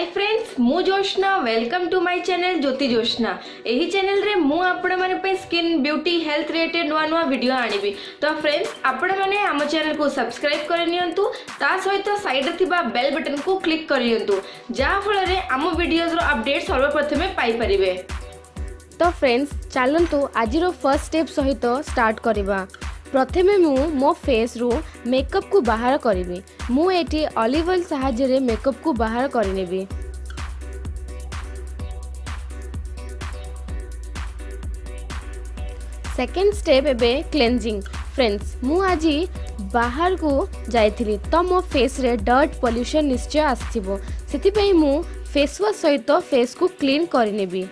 हाय friends मु Joshna welcome to my channel Jyoti Joshna. यही channel रे मु आपण माने पे स्किन ब्यूटी हेल्थ रिलेटेड नुआ नुआ वीडियो आनिबी। तो फ्रेंड्स आपण माने आम चैनल को सब्सक्राइब कर नियंतु, ता सहित साइड रे थिबा बेल बटन को क्लिक कर नियंतु, जा फल रे आम वीडियोस रो अपडेट सर्वप्रथमे पाई परिबे। तो फ्रेंड्स चलतु आज फर्स्ट स्टेप सहित स्टार्ट करवा। प्रथमे मु मो फेस रू मेकअप को बाहर करी। मु एटी ऑलिव ऑयल सहायरे मेकअप को बाहर करनेबी। सेकेंड स्टेप एबे क्लेंजिंग। फ्रेंड्स मु आज बाहर को जाइथिली तो मो फेस रे डर्ट पॉल्यूशन निश्चय आसिबो, सेति मु फेस वॉश सहित फेस को क्लीन करनेबी।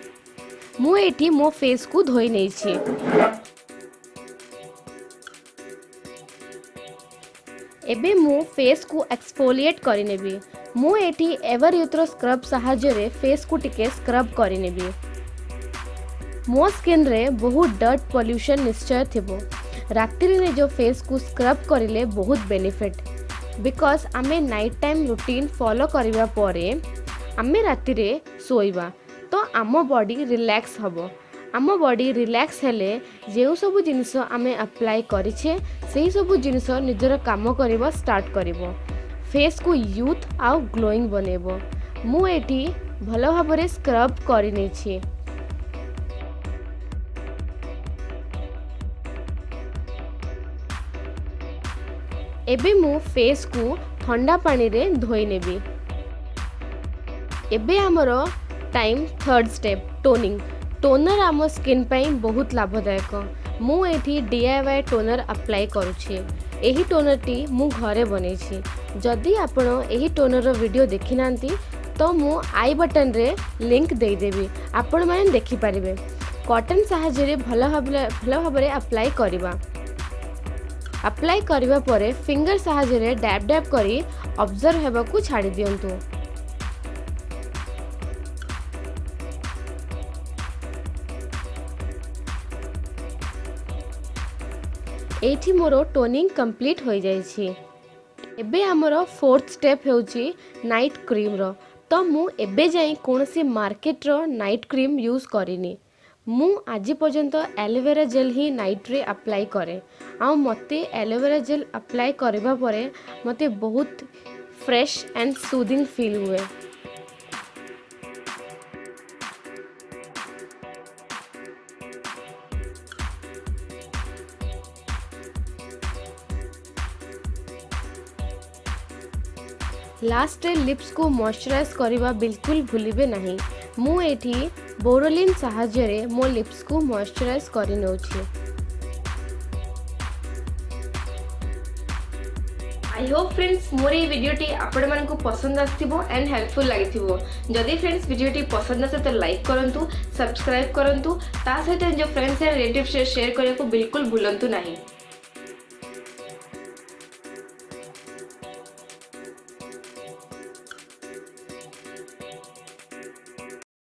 मु एटी मो फेस को धोई नहीं छी। एबे मु फेस को एक्सफोलिएट करिनेबी। मु एटी एवर यूथ्रो स्क्रब सहायरे फेस को टिके स्क्रब करिनेबी। मो स्किन रे बहुत डर्ट पॉल्यूशन निश्चय थिबो। रात्रि रे जो फेस को स्क्रब करिले बहुत बेनिफिट, बिकॉज आमे नाइट टाइम रूटीन फॉलो करिवा परे आमे राति रे सोइबा तो आम बॉडी रिलैक्स हबो। आम बॉडी रिलैक्स हेले जो सब जिनिस आमे अप्लाई करिछे सेही सब जिनिस निजर काम करिबो स्टार्ट करिबो। फेस को यूथ आउ ग्लोइंग बनेबो। मु एटी भलो भाबरे स्क्रब करि नै छी। एबे मु फेस को ठंडा पानी रे धोई नेबी। एबे हमरो time third step toning. Toner आम स्किन पाई बहुत लाभदायक। मु एठी DIY टोनर अप्लाई करूछि। एही टोनर टी मु घरे बनै छी। जदि आपण एही टोनर रो वीडियो देखि नांती तो मु आई बटन रे लिंक दे देबी, आपण माने देखि परिबे। कॉटन सहायरे भलो भाबरे अप्लाई करिबा। अप्लाई करिबा परे फिंगर सहायरे डैब डैब करी ऑब्जर्व हेबा को छाडी दियंतु। एठी मोरो टोनिंग कंप्लीट हो जाइछि। एबे हमरो फोर्थ स्टेप हेउछि नाइट क्रीम रो। तो मु एबे जाई कोनसी मार्केट रो नाइट क्रीम यूज करिनी। मु आज पर्यंत एलोवेरा जेल ही नाइट रे अप्लाई करे। आ मते एलोवेरा जेल अप्लाई करबा परे मते बहुत फ्रेश एंड सूदिंग फील हुए। लास्ट रे लिप्स को मॉइस्चराइज करवा बिल्कुल भूलिबे नहीं। मु एठी बोरोलिन सहायरे मो लिप्स को मॉइस्चराइज करि नउछि। आई होप फ्रेंड्स मोर ये वीडियो टी आपण मन को पसंद आस्थिबो एंड हेल्पफुल लागिथिबो। जदि फ्रेंड्स वीडियो टी पसंद आसे तो लाइक करंतु, सब्सक्राइब करंतु, ता सहित जो फ्रेंड्स एंड रिलेटिव्स से शेयर करने को बिल्कुल भूलंतु नहीं।